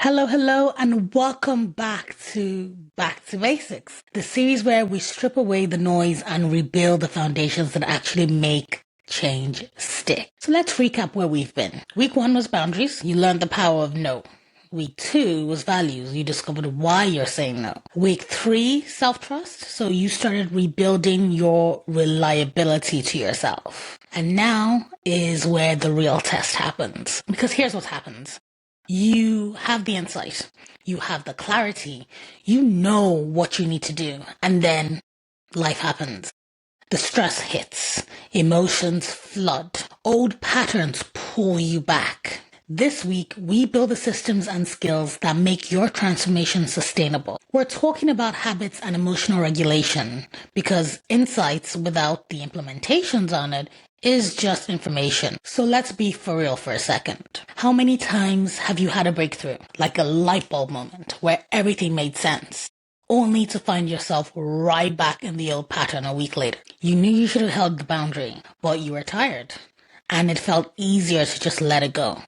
Hello, and welcome Back to Basics, the series where we strip away the noise and rebuild the foundations that actually make change stick. So let's recap where we've been. Week 1 was boundaries. You learned the power of no. Week 2 was values. You discovered why you're saying no. Week 3, self-trust. So you started rebuilding your reliability to yourself. And now is where the real test happens. Because here's what happens. You have the insight, you have the clarity, you know what you need to do, and then life happens. The stress hits, emotions flood, old patterns pull you back. This week, we build the systems and skills that make your transformation sustainable. We're talking about habits and emotional regulation because insights without the implementations on it is just information. So let's be for real for a second. How many times have you had a breakthrough, like a light bulb moment where everything made sense, only to find yourself right back in the old pattern a week later? You knew you should have held the boundary, but you were tired, and it felt easier to just let it go.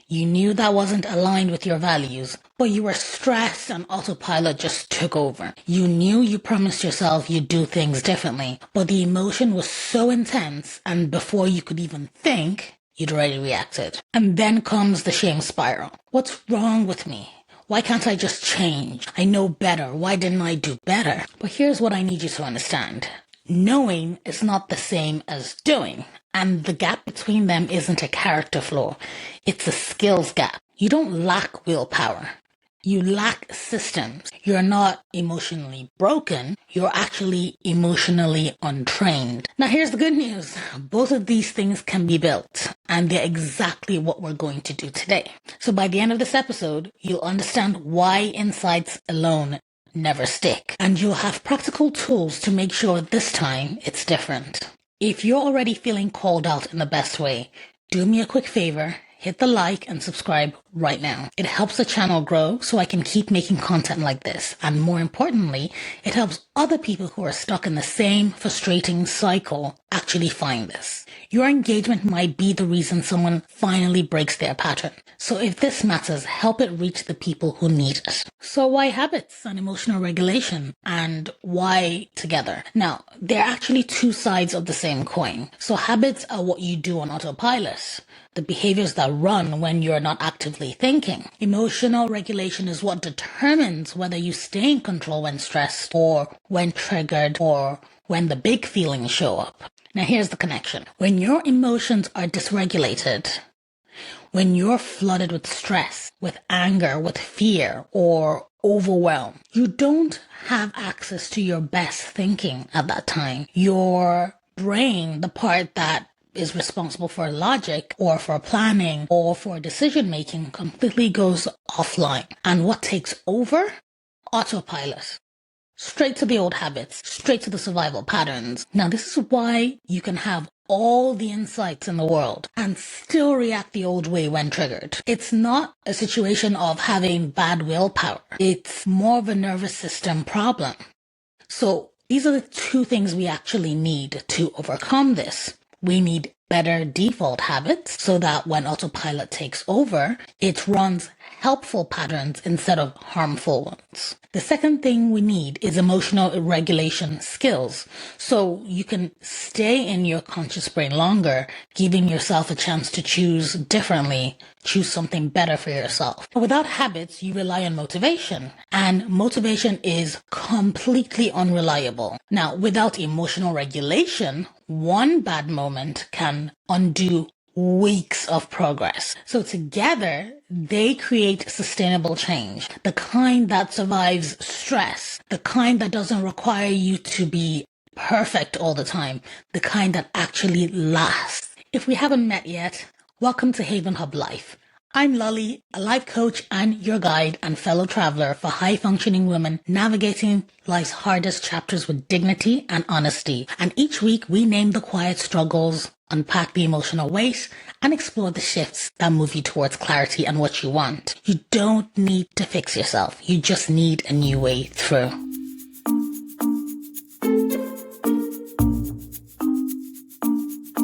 You knew that wasn't aligned with your values, but you were stressed and autopilot just took over. You knew you promised yourself you'd do things differently, but the emotion was so intense, and before you could even think, you'd already reacted. And then comes the shame spiral. What's wrong with me? Why can't I just change? I know better. Why didn't I do better? But here's what I need you to understand. Knowing is not the same as doing. And the gap between them isn't a character flaw. It's a skills gap. You don't lack willpower. You lack systems. You're not emotionally broken. You're actually emotionally untrained. Now here's the good news. Both of these things can be built. And they're exactly what we're going to do today. So by the end of this episode, you'll understand why insights alone never stick. And you'll have practical tools to make sure this time it's different. If you're already feeling called out in the best way, do me a quick favor, hit the like and subscribe right now. It helps the channel grow so I can keep making content like this. And more importantly, it helps other people who are stuck in the same frustrating cycle actually find this. Your engagement might be the reason someone finally breaks their pattern. So if this matters, help it reach the people who need it. So why habits and emotional regulation, and why together? Now, they're actually two sides of the same coin. So habits are what you do on autopilot, the behaviors that run when you're not actively thinking. Emotional regulation is what determines whether you stay in control when stressed or when triggered or when the big feelings show up. Now here's the connection. When your emotions are dysregulated, when you're flooded with stress, with anger, with fear, or overwhelm, you don't have access to your best thinking at that time. Your brain, the part that is responsible for logic or for planning or for decision making, completely goes offline. And what takes over? Autopilot. Straight to the old habits, straight to the survival patterns. Now, this is why you can have all the insights in the world and still react the old way when triggered. It's not a situation of having bad willpower. It's more of a nervous system problem. So these are the two things we actually need to overcome this. We need better default habits so that when autopilot takes over, it runs helpful patterns instead of harmful ones. The second thing we need is emotional regulation skills, so you can stay in your conscious brain longer, giving yourself a chance to choose differently, choose something better for yourself. Without habits, you rely on motivation, and motivation is completely unreliable. Now, without emotional regulation, one bad moment can undo weeks of progress. So together, they create sustainable change, the kind that survives stress, the kind that doesn't require you to be perfect all the time, the kind that actually lasts. If we haven't met yet, welcome to Haven Hub Life. I'm Lolly, a life coach and your guide and fellow traveler for high-functioning women navigating life's hardest chapters with dignity and honesty. And each week we name the quiet struggles, unpack the emotional weight, and explore the shifts that move you towards clarity and what you want. You don't need to fix yourself. You just need a new way through.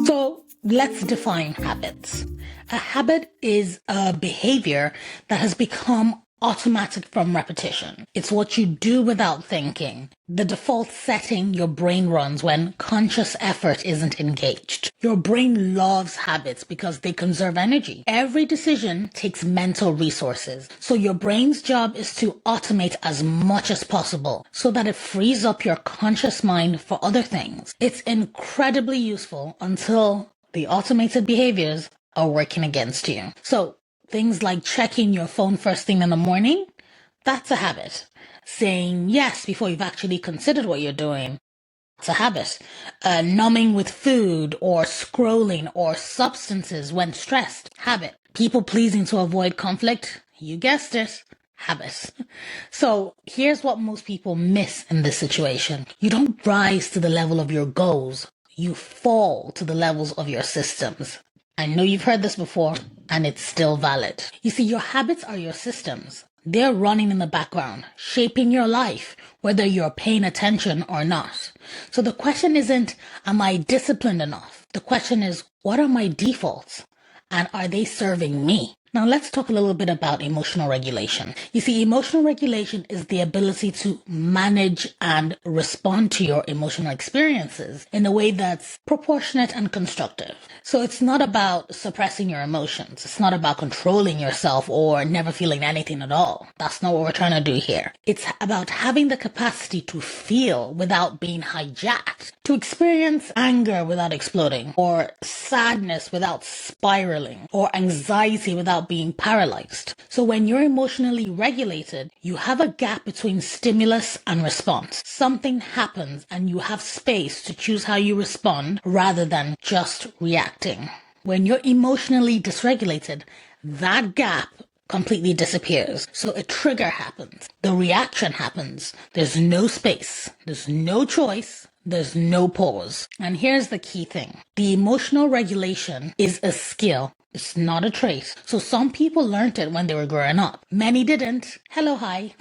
So let's define habits. A habit is a behavior that has become automatic from repetition. It's what you do without thinking. The default setting your brain runs when conscious effort isn't engaged. Your brain loves habits because they conserve energy. Every decision takes mental resources. So your brain's job is to automate as much as possible so that it frees up your conscious mind for other things. It's incredibly useful until the automated behaviors are working against you. So things like checking your phone first thing in the morning, that's a habit. Saying yes before you've actually considered what you're doing, it's a habit. Numbing with food or scrolling or substances when stressed, habit. People pleasing to avoid conflict, you guessed it, habit. So here's what most people miss in this situation. You don't rise to the level of your goals. You fall to the levels of your systems. I know you've heard this before, and it's still valid. You see, your habits are your systems. They're running in the background, shaping your life, whether you're paying attention or not. So the question isn't, am I disciplined enough? The question is, what are my defaults? And are they serving me? Now let's talk a little bit about emotional regulation. You see, emotional regulation is the ability to manage and respond to your emotional experiences in a way that's proportionate and constructive. So it's not about suppressing your emotions. It's not about controlling yourself or never feeling anything at all. That's not what we're trying to do here. It's about having the capacity to feel without being hijacked, to experience anger without exploding, or sadness without spiraling, or anxiety without being paralyzed. So when you're emotionally regulated, you have a gap between stimulus and response. Something happens and you have space to choose how you respond rather than just reacting. When you're emotionally dysregulated, that gap completely disappears. So a trigger happens. The reaction happens. There's no space. There's no choice. There's no pause. And here's the key thing. The emotional regulation is a skill. It's not a trait. So some people learned it when they were growing up. Many didn't. Hello, hi.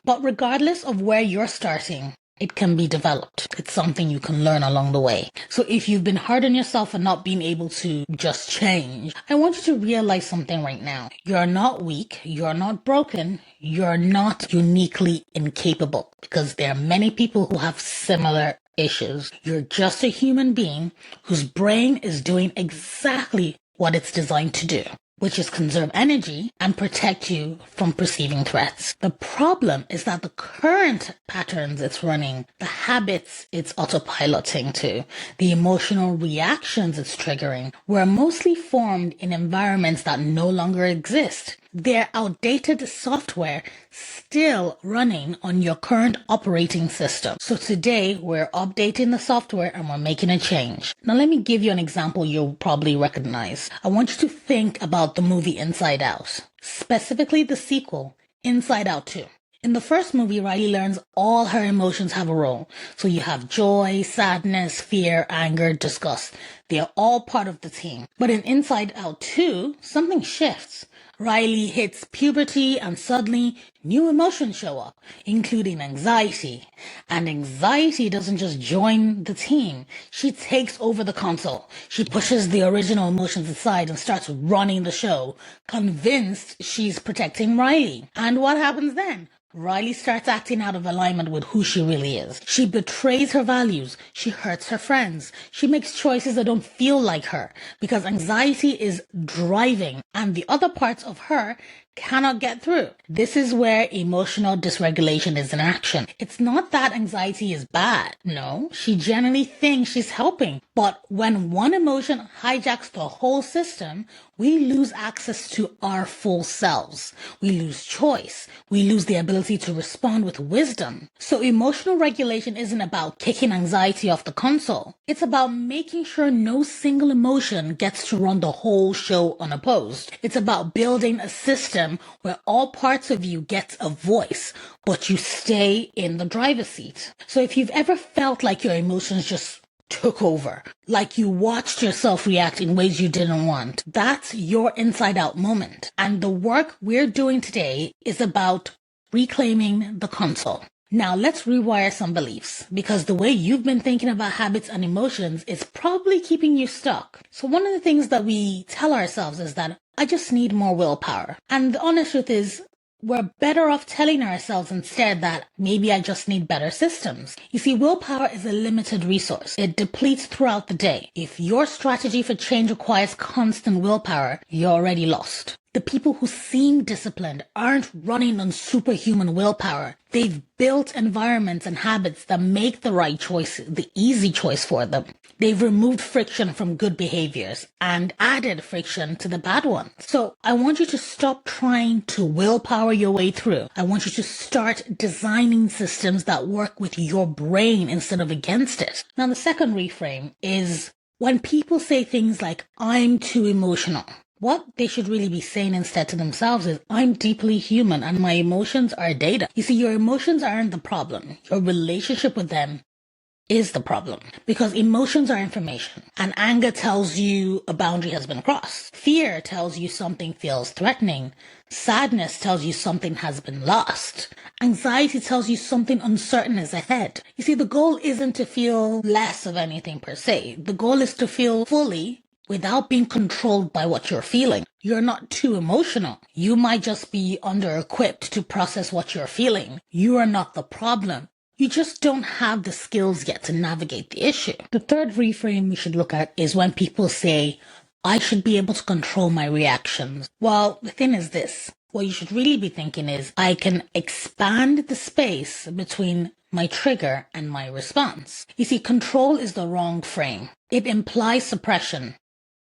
But regardless of where you're starting, it can be developed. It's something you can learn along the way. So if you've been hard on yourself and not being able to just change, I want you to realize something right now. You're not weak. You're not broken. You're not uniquely incapable, because there are many people who have similar issues. You're just a human being whose brain is doing exactly what it's designed to do, which is conserve energy and protect you from perceiving threats. The problem is that the current patterns it's running, the habits it's autopiloting to, the emotional reactions it's triggering, were mostly formed in environments that no longer exist. They're outdated software still running on your current operating system. So today we're updating the software and we're making a change. Now let me give you an example you'll probably recognize. I want you to think about the movie Inside Out, specifically the sequel, Inside Out 2. In the first movie, Riley learns all her emotions have a role. So you have joy, sadness, fear, anger, disgust. They're all part of the team. But in Inside Out 2, something shifts. Riley hits puberty and suddenly new emotions show up, including anxiety. And anxiety doesn't just join the team. She takes over the console. She pushes the original emotions aside and starts running the show, convinced she's protecting Riley. And what happens then? Riley starts acting out of alignment with who she really is. She betrays her values. She hurts her friends. She makes choices that don't feel like her because anxiety is driving and the other parts of her cannot get through. This is where emotional dysregulation is in action. It's not that anxiety is bad. No, she genuinely thinks she's helping. But when one emotion hijacks the whole system, we lose access to our full selves. We lose choice. We lose the ability to respond with wisdom. So emotional regulation isn't about kicking anxiety off the console. It's about making sure no single emotion gets to run the whole show unopposed. It's about building a system where all parts of you get a voice, but you stay in the driver's seat. So if you've ever felt like your emotions just took over, like you watched yourself react in ways you didn't want, that's your inside out moment. And the work we're doing today is about reclaiming the console. Now let's rewire some beliefs, because the way you've been thinking about habits and emotions is probably keeping you stuck. So one of the things that we tell ourselves is that I just need more willpower. And the honest truth is, we're better off telling ourselves instead that maybe I just need better systems. You see, willpower is a limited resource. It depletes throughout the day. If your strategy for change requires constant willpower, you're already lost. The people who seem disciplined aren't running on superhuman willpower. They've built environments and habits that make the right choice the easy choice for them. They've removed friction from good behaviors and added friction to the bad ones. So I want you to stop trying to willpower your way through. I want you to start designing systems that work with your brain instead of against it. Now, the second reframe is when people say things like, I'm too emotional. What they should really be saying instead to themselves is, I'm deeply human and my emotions are data. You see, your emotions aren't the problem. Your relationship with them is the problem, because emotions are information, and anger tells you a boundary has been crossed. Fear tells you something feels threatening. Sadness tells you something has been lost. Anxiety tells you something uncertain is ahead. You see, the goal isn't to feel less of anything per se. The goal is to feel fully without being controlled by what you're feeling. You're not too emotional. You might just be under-equipped to process what you're feeling. You are not the problem. You just don't have the skills yet to navigate the issue. The third reframe we should look at is when people say, I should be able to control my reactions. Well, the thing is this. What you should really be thinking is, I can expand the space between my trigger and my response. You see, control is the wrong frame. It implies suppression.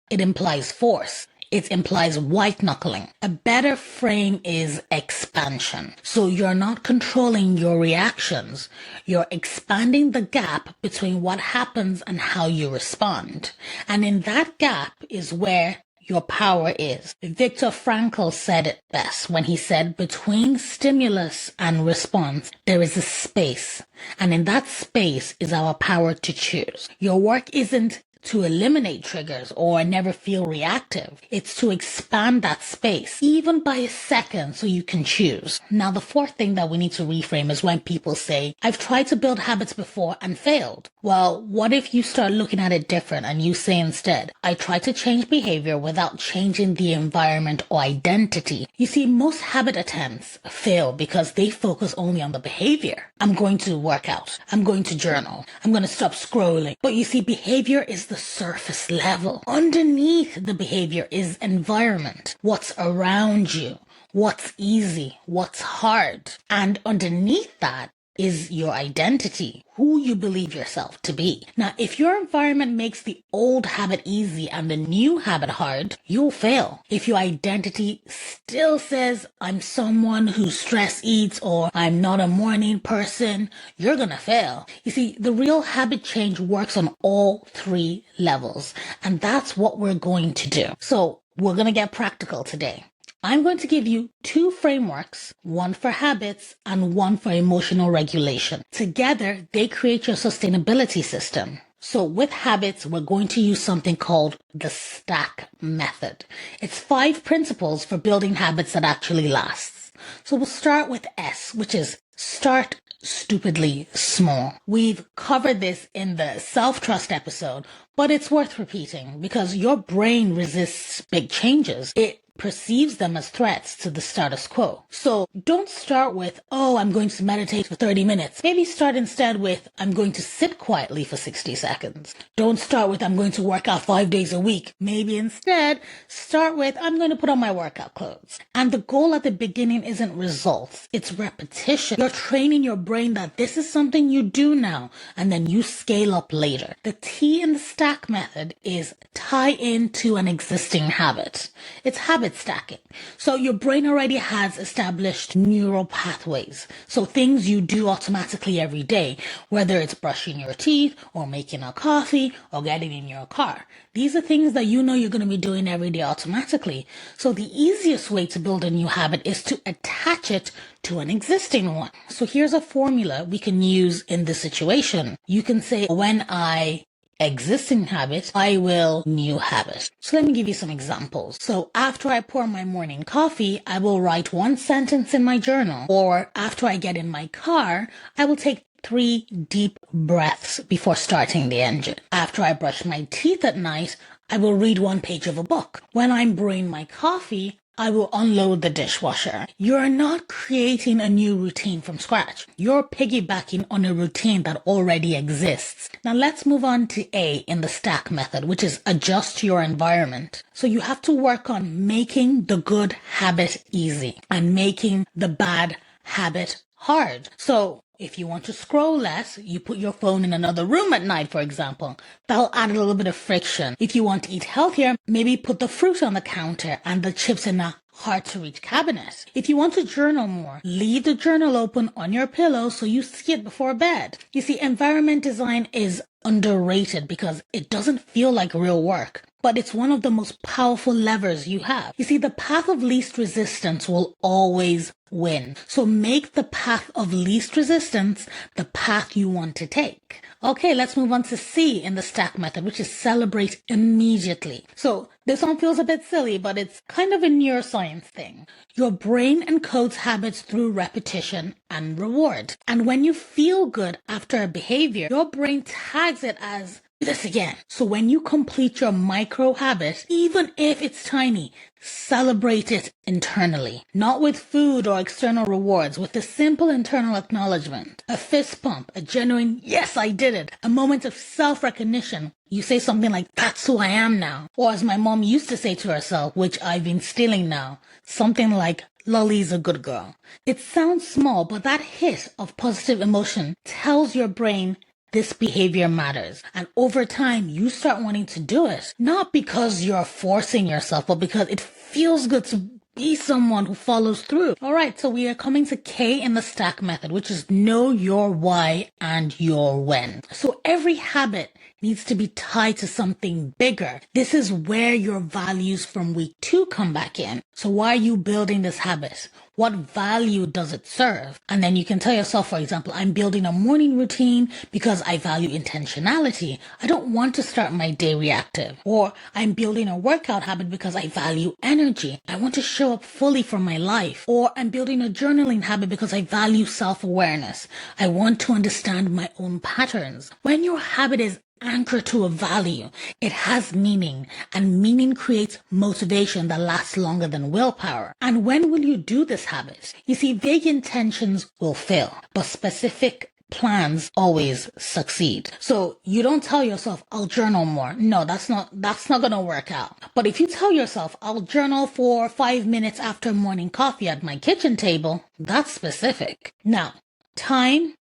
It implies force. It implies white knuckling. A better frame is expansion. So you're not controlling your reactions. You're expanding the gap between what happens and how you respond. And in that gap is where your power is. Viktor Frankl said it best when he said, between stimulus and response, there is a space. And in that space is our power to choose. Your work isn't to eliminate triggers or never feel reactive. It's to expand that space, even by a second, so you can choose. Now, the fourth thing that we need to reframe is when people say, I've tried to build habits before and failed. Well, what if you start looking at it different and you say instead, I tried to change behavior without changing the environment or identity. You see, most habit attempts fail because they focus only on the behavior. I'm going to work out. I'm going to journal. I'm going to stop scrolling. But you see, behavior is the surface level. Underneath the behavior is environment. What's around you? What's easy? What's hard? And underneath that is your identity, who you believe yourself to be. Now, if your environment makes the old habit easy and the new habit hard, you'll fail. If your identity still says, I'm someone who stress eats, or I'm not a morning person, you're gonna fail. You see, the real habit change works on all three levels, and that's what we're going to do. So we're gonna get practical today. I'm going to give you two frameworks, one for habits and one for emotional regulation. Together, they create your sustainability system. So with habits, we're going to use something called the stack method. It's 5 principles for building habits that actually last. So we'll start with S, which is start stupidly small. We've covered this in the self-trust episode, but it's worth repeating because your brain resists big changes. It perceives them as threats to the status quo. So don't start with, oh, I'm going to meditate for 30 minutes. Maybe start instead with, I'm going to sit quietly for 60 seconds. Don't start with, I'm going to work out 5 days a week. Maybe instead start with, I'm going to put on my workout clothes. And the goal at the beginning isn't results. It's repetition. You're training your brain that this is something you do now, and then you scale up later. The T in the stack method is tie into an existing habit. It's habit stacking. So your brain already has established neural pathways. So things you do automatically every day, whether it's brushing your teeth or making a coffee or getting in your car. These are things that you know you're going to be doing every day automatically. So the easiest way to build a new habit is to attach it to an existing one. So here's a formula we can use in this situation. You can say, when I existing habit, I will new habit. So let me give you some examples. So after I pour my morning coffee, I will write 1 sentence in my journal. Or after I get in my car, I will take 3 deep breaths before starting the engine. After I brush my teeth at night, I will read 1 page of a book. When I'm brewing my coffee, I will unload the dishwasher. You're not creating a new routine from scratch. You're piggybacking on a routine that already exists. Now let's move on to A in the stack method, which is adjust to your environment. So you have to work on making the good habit easy and making the bad habit hard. So if you want to scroll less, you put your phone in another room at night, for example. That'll add a little bit of friction. If you want to eat healthier, maybe put the fruit on the counter and the chips in a hard-to-reach cabinet. If you want to journal more, leave the journal open on your pillow so you see it before bed. You see, environment design is underrated because it doesn't feel like real work, but it's one of the most powerful levers you have. You see, the path of least resistance will always win. So make the path of least resistance the path you want to take. Okay, let's move on to C in the stack method, which is celebrate immediately. So this one feels a bit silly, but it's kind of a neuroscience thing. Your brain encodes habits through repetition and reward. And when you feel good after a behavior, your brain tags it as this again. So when you complete your micro habit, even if it's tiny, celebrate it internally. Not with food or external rewards, with a simple internal acknowledgement. A fist pump, a genuine, yes, I did it. A moment of self-recognition. You say something like, that's who I am now. Or as my mom used to say to herself, which I've been stealing now, something like, Lolly's a good girl. It sounds small, but that hit of positive emotion tells your brain this behavior matters. And over time, you start wanting to do it. Not because you're forcing yourself, but because it feels good to be someone who follows through. All right, so we are coming to K in the stack method, which is know your why and your when. So every habit needs to be tied to something bigger. This is where your values from week 2 come back in. So why are you building this habit? What value does it serve? And then you can tell yourself, for example, I'm building a morning routine because I value intentionality. I don't want to start my day reactive. Or I'm building a workout habit because I value energy. I want to show up fully for my life. Or I'm building a journaling habit because I value self-awareness. I want to understand my own patterns. When your habit is anchored to a value, it has meaning, and meaning creates motivation that lasts longer than willpower. And when will you do this habit? You see, vague intentions will fail, but specific plans always succeed. So you don't tell yourself, I'll journal more. No, that's not going to work out. But if you tell yourself, I'll journal for 5 minutes after morning coffee at my kitchen table, that's specific. Now, time,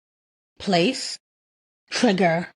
place, trigger,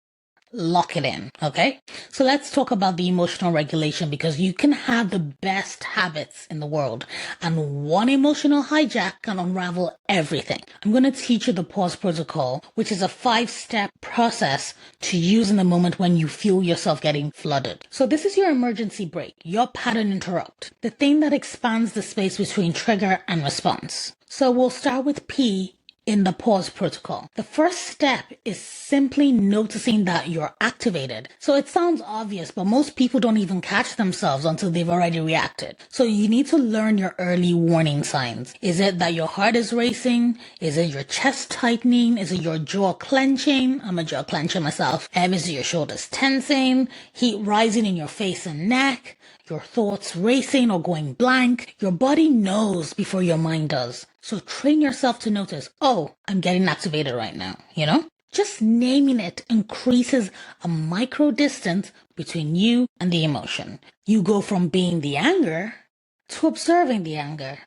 lock it in, okay? So let's talk about the emotional regulation, because you can have the best habits in the world and one emotional hijack can unravel everything. I'm going to teach you the pause protocol, which is a 5-step process to use in the moment when you feel yourself getting flooded. So this is your emergency brake, your pattern interrupt, the thing that expands the space between trigger and response. So we'll start with P in the pause protocol. The first step is simply noticing that you're activated. So it sounds obvious, but most people don't even catch themselves until they've already reacted. So you need to learn your early warning signs. Is it that your heart is racing? Is it your chest tightening? Is it your jaw clenching? I'm a jaw clencher myself. Is it your shoulders tensing? Heat rising in your face and neck? Your thoughts racing or going blank? Your body knows before your mind does. So train yourself to notice, oh, I'm getting activated right now, Just naming it increases a micro distance between you and the emotion. You go from being the anger to observing the anger.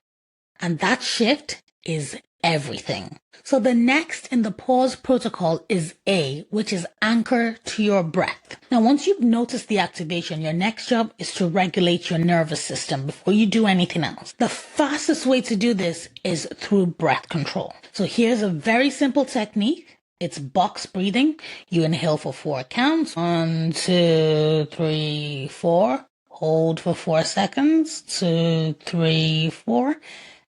And that shift is everything. So the next in the pause protocol is A, which is anchor to your breath. Now, once you've noticed the activation, your next job is to regulate your nervous system before you do anything else. The fastest way to do this is through breath control. So here's a very simple technique. It's box breathing. You inhale for 4 counts. 1, 2, 3, 4. Hold for 4 seconds. 2, 3, 4.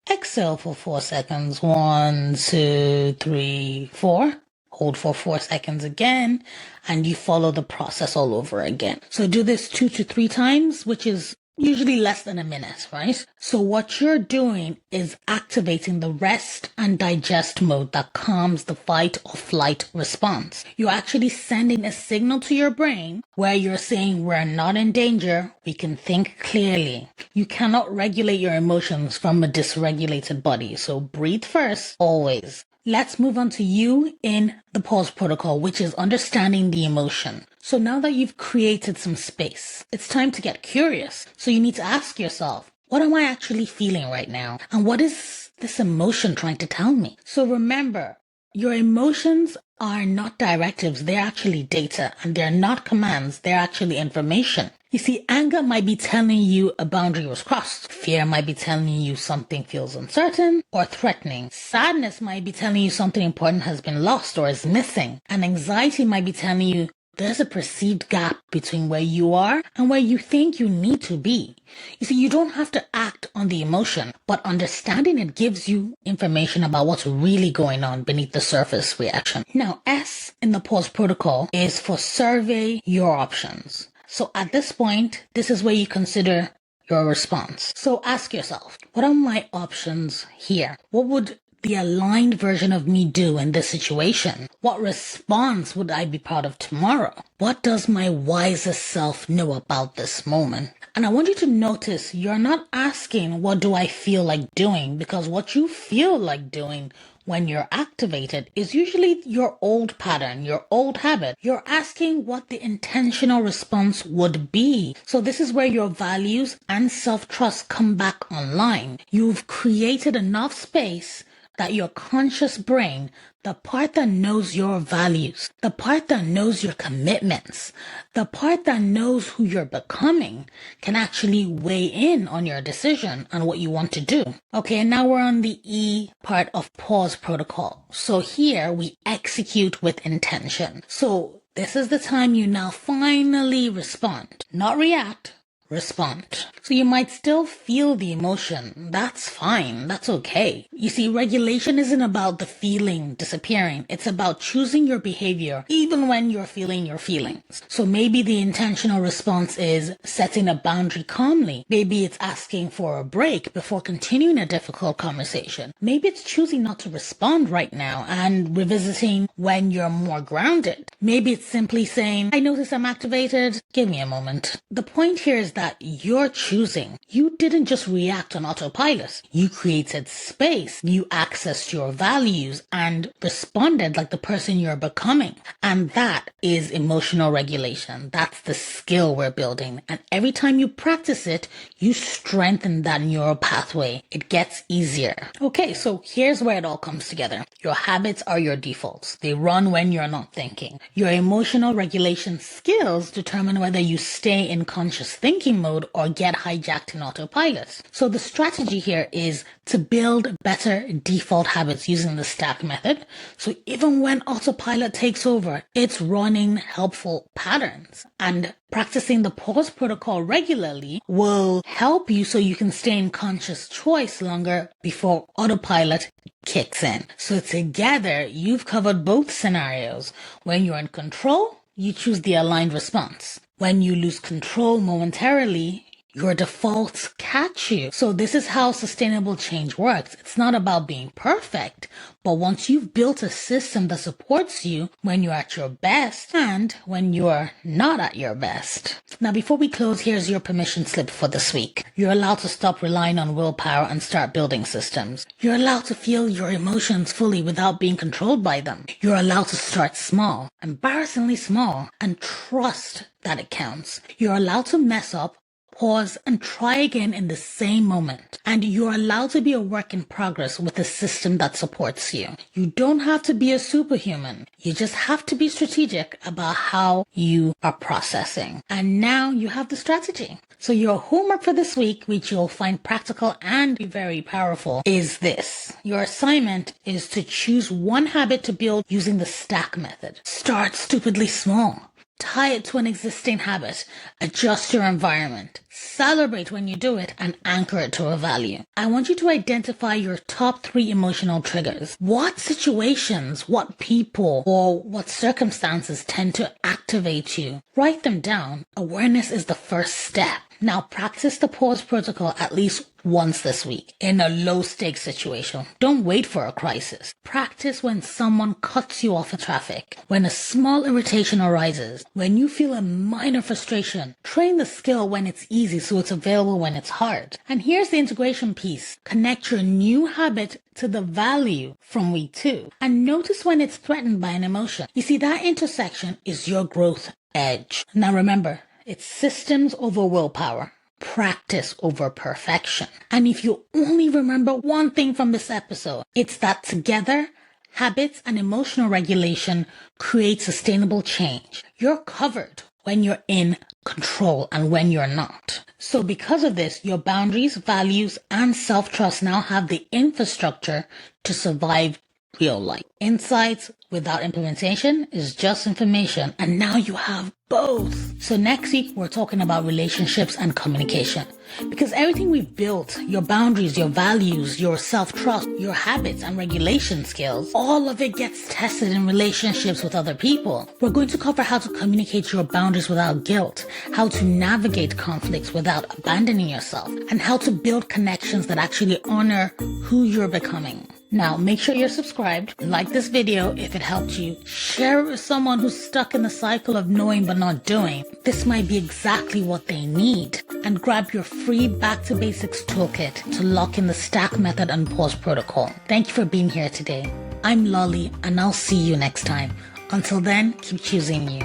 Exhale for 4 seconds. 1, 2, 3, 4. Hold for 4 seconds again, and you follow the process all over again. So do this 2 to 3 times, which is usually less than a minute, right? So what you're doing is activating the rest and digest mode that calms the fight or flight response. You're actually sending a signal to your brain where you're saying we're not in danger, we can think clearly. You cannot regulate your emotions from a dysregulated body, so breathe first, always. Let's move on to you in the pause protocol, which is understanding the emotion. So now that you've created some space, it's time to get curious. So you need to ask yourself, what am I actually feeling right now? And what is this emotion trying to tell me? So remember, your emotions are not directives, they're actually data, and they're not commands, they're actually information. You see, anger might be telling you a boundary was crossed. Fear might be telling you something feels uncertain or threatening. Sadness might be telling you something important has been lost or is missing. And anxiety might be telling you there's a perceived gap between where you are and where you think you need to be. You see, you don't have to act on the emotion, but understanding it gives you information about what's really going on beneath the surface reaction. Now, S in the pause protocol is for survey your options. So at this point, this is where you consider your response. So ask yourself, what are my options here? What would the aligned version of me do in this situation? What response would I be proud of tomorrow? What does my wisest self know about this moment? And I want you to notice you're not asking, what do I feel like doing? Because what you feel like doing when you're activated is usually your old pattern, your old habit. You're asking what the intentional response would be. So this is where your values and self-trust come back online. You've created enough space that your conscious brain, the part that knows your values, the part that knows your commitments, the part that knows who you're becoming, can actually weigh in on your decision and what you want to do. Okay, and now we're on the E part of pause protocol. So here we execute with intention. So this is the time you now finally respond, not react. Respond. So you might still feel the emotion. That's fine. That's okay. You see, regulation isn't about the feeling disappearing. It's about choosing your behavior even when you're feeling your feelings. So maybe the intentional response is setting a boundary calmly. Maybe it's asking for a break before continuing a difficult conversation. Maybe it's choosing not to respond right now and revisiting when you're more grounded. Maybe it's simply saying, I notice I'm activated. Give me a moment. The point here is that you're choosing. You didn't just react on autopilot. You created space. You accessed your values and responded like the person you're becoming. And that is emotional regulation. That's the skill we're building. And every time you practice it, you strengthen that neural pathway. It gets easier. Okay, so here's where it all comes together. Your habits are your defaults. They run when you're not thinking. Your emotional regulation skills determine whether you stay in conscious thinking mode or get hijacked in autopilot. So the strategy here is to build better default habits using the stack method. So even when autopilot takes over, it's running helpful patterns. And practicing the pause protocol regularly will help you so you can stay in conscious choice longer before autopilot kicks in. So together, you've covered both scenarios. When you're in control, you choose the aligned response. When you lose control momentarily, your defaults catch you. So this is how sustainable change works. It's not about being perfect, but once you've built a system that supports you when you're at your best and when you're not at your best. Now, before we close, here's your permission slip for this week. You're allowed to stop relying on willpower and start building systems. You're allowed to feel your emotions fully without being controlled by them. You're allowed to start small, embarrassingly small, and trust that it counts. You're allowed to mess up, pause, and try again in the same moment. And you're allowed to be a work in progress with a system that supports you. You don't have to be a superhuman. You just have to be strategic about how you are processing. And now you have the strategy. So your homework for this week, which you'll find practical and very powerful, is this. Your assignment is to choose one habit to build using the stack method. Start stupidly small. Tie it to an existing habit. Adjust your environment. Celebrate when you do it and anchor it to a value. I want you to identify your top 3 emotional triggers. What situations, what people, or what circumstances tend to activate you? Write them down. Awareness is the first step. Now practice the pause protocol at least once this week in a low stakes situation. Don't wait for a crisis. Practice when someone cuts you off in traffic, when a small irritation arises, when you feel a minor frustration. Train the skill when it's easy so it's available when it's hard. And here's the integration piece. Connect your new habit to the value from week 2 and notice when it's threatened by an emotion. You see, that intersection is your growth edge. Now remember, it's systems over willpower, practice over perfection. And if you only remember one thing from this episode, it's that together, habits and emotional regulation create sustainable change. You're covered when you're in control and when you're not. So because of this, your boundaries, values, and self-trust now have the infrastructure to survive real life. Insights without implementation is just information, and now you have both. So next week, we're talking about relationships and communication. Because everything we've built, your boundaries, your values, your self-trust, your habits and regulation skills, all of it gets tested in relationships with other people. We're going to cover how to communicate your boundaries without guilt, how to navigate conflicts without abandoning yourself, and how to build connections that actually honor who you're becoming. Now, make sure you're subscribed, like this video if it helped you, share it with someone who's stuck in the cycle of knowing but not doing. This might be exactly what they need. And grab your free Back to Basics toolkit to lock in the stack method and pause protocol. Thank you for being here today. I'm Lolly, and I'll see you next time. Until then, keep choosing you.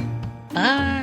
Bye.